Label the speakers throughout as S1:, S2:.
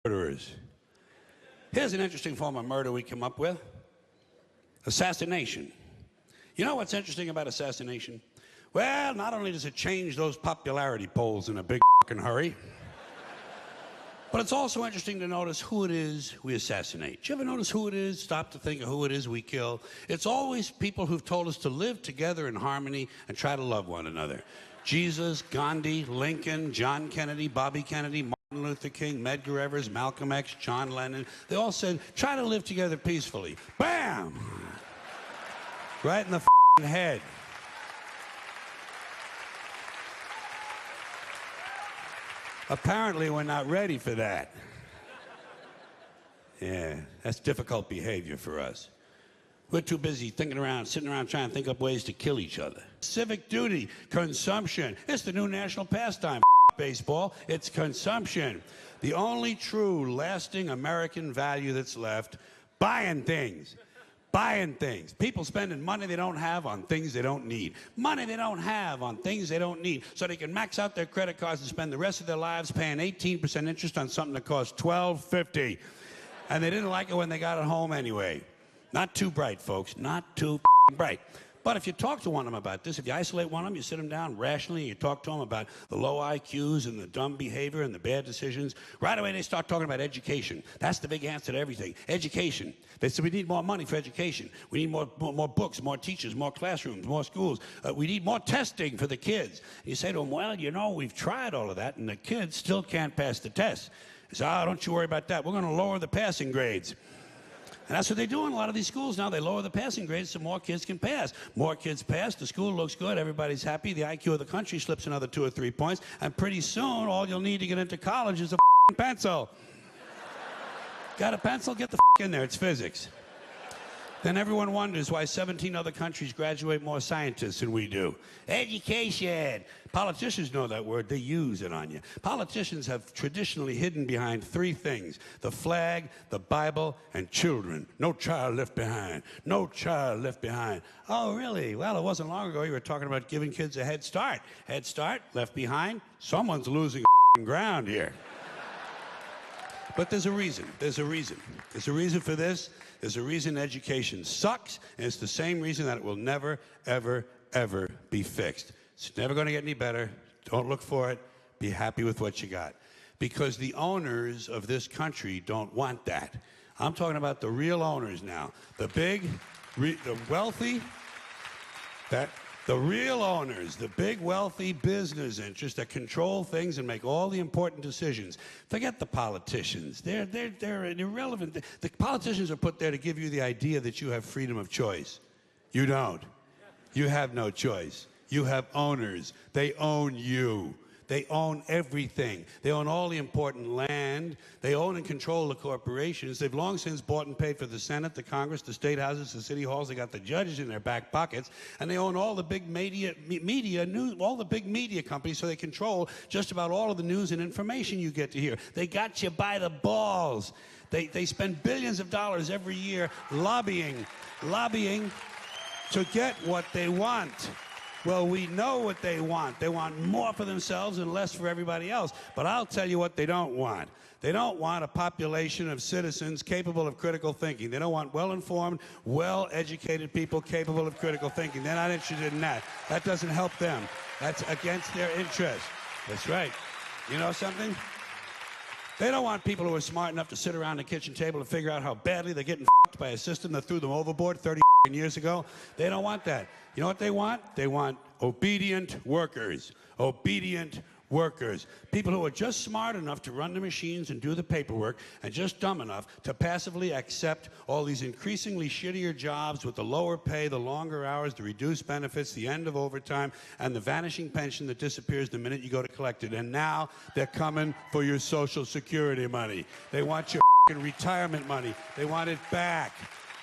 S1: murderers. Here's an interesting form of murder we come up with. Assassination. You know what's interesting about assassination? Well, not only does it change those popularity polls in a big fucking hurry, but it's also interesting to notice who it is we assassinate. Do you ever notice who it is? Stop to think of who it is we kill. It's always people who've told us to live together in harmony and try to love one another. Jesus, Gandhi, Lincoln, John Kennedy, Bobby Kennedy, Martin Luther King, Medgar Evers, Malcolm X, John Lennon. They all said, try to live together peacefully. Bam! Right in the f***ing head. Apparently, we're not ready for that. Yeah, that's difficult behavior for us. We're too busy sitting around trying to think up ways to kill each other. Civic duty, consumption. It's the new national pastime, baseball. It's consumption. The only true, lasting American value that's left, buying things. Buying things. People spending money they don't have on things they don't need. Money they don't have on things they don't need. So they can max out their credit cards and spend the rest of their lives paying 18% interest on something that costs $12.50. And they didn't like it when they got it home anyway. Not too bright, folks. Not too bright. But if you talk to one of them about this, if you isolate one of them, you sit them down rationally, and you talk to them about the low IQs and the dumb behavior and the bad decisions, right away they start talking about education. That's the big answer to everything. Education. They say we need more money for education. We need more books, more teachers, more classrooms, more schools. We need more testing for the kids. You say to them, well, you know, we've tried all of that, and the kids still can't pass the test. They say, oh, don't you worry about that. We're going to lower the passing grades. And that's what they do in a lot of these schools now. They lower the passing grades so more kids can pass. More kids pass, the school looks good, everybody's happy, the IQ of the country slips another 2 or 3 points, and pretty soon all you'll need to get into college is a pencil. Got a pencil? Get the in there, it's physics. Then everyone wonders why 17 other countries graduate more scientists than we do. Education. Politicians know that word. They use it on you. Politicians have traditionally hidden behind 3 things: the flag, the Bible, and children. No child left behind. No child left behind. Oh, really? Well, it wasn't long ago you were talking about giving kids a head start. Head start, left behind. Someone's losing ground here. But there's a reason. There's a reason. There's a reason for this. There's a reason education sucks, and it's the same reason that it will never, ever, ever be fixed. It's never going to get any better. Don't look for it. Be happy with what you got. Because the owners of this country don't want that. I'm talking about the real owners now. The big, the wealthy, the real owners, the big wealthy business interests that control things and make all the important decisions. Forget the politicians. They're irrelevant. The politicians are put there to give you the idea that you have freedom of choice. You don't. You have no choice. You have owners. They own you. They own everything. They own all the important land. They own and control the corporations. They've long since bought and paid for the Senate, the Congress, the state houses, the city halls. They got the judges in their back pockets. And they own all the big all the big media companies, so they control just about all of the news and information you get to hear. They got you by the balls. They spend billions of dollars every year lobbying to get what they want. Well, we know what they want. They want more for themselves and less for everybody else. But I'll tell you what they don't want. They don't want a population of citizens capable of critical thinking. They don't want well-informed, well-educated people capable of critical thinking. They're not interested in that. That doesn't help them. That's against their interest. That's right. You know something? They don't want people who are smart enough to sit around the kitchen table and figure out how badly they're getting f***ed by a system that threw them overboard 30 years ago. They don't want that. You know what they want? They want obedient workers. Obedient workers. People who are just smart enough to run the machines and do the paperwork, and just dumb enough to passively accept all these increasingly shittier jobs with the lower pay, the longer hours, the reduced benefits, the end of overtime, and the vanishing pension that disappears the minute you go to collect it. And now they're coming for your Social Security money. They want your retirement money. They want it back,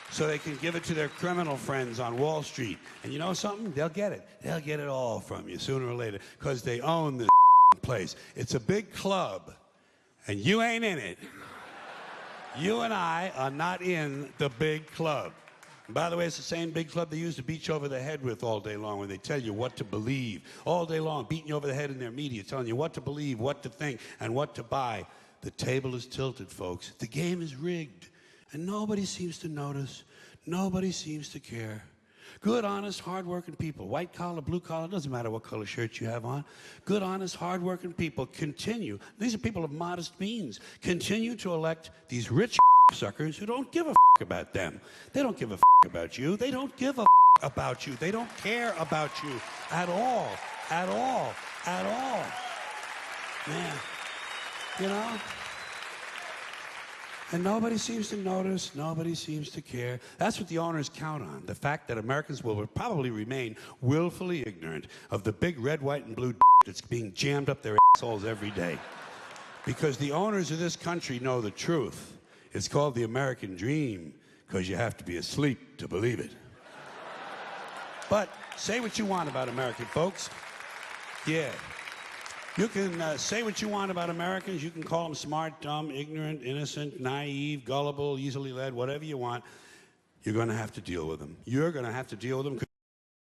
S1: so they can give it to their criminal friends on Wall Street. And you know something? They'll get it. They'll get it all from you sooner or later, because they own this place. It's a big club, and you ain't in it. You and I are not in the big club. And by the way, it's the same big club they use to beat you over the head with all day long when they tell you what to believe. All day long, beating you over the head in their media, telling you what to believe, what to think, and what to buy. The table is tilted, folks. The game is rigged. And nobody seems to notice. Nobody seems to care. Good, honest, hard-working people, white collar, blue collar, doesn't matter what color shirt you have on. Good, honest, hard-working people continue. These are people of modest means. Continue to elect these rich suckers who don't give a about them. They don't give a about you. They don't give a about you. They don't care about you at all. At all. At all. Man, you know? And nobody seems to notice, nobody seems to care. That's what the owners count on, the fact that Americans will probably remain willfully ignorant of the big red, white, and blue that's being jammed up their assholes every day. Because the owners of this country know the truth. It's called the American dream, because you have to be asleep to believe it. But say what you want about American folks. Yeah. You can say what you want about Americans. You can call them smart, dumb, ignorant, innocent, naive, gullible, easily led, whatever you want. You're going to have to deal with them. You're going to have to deal with them.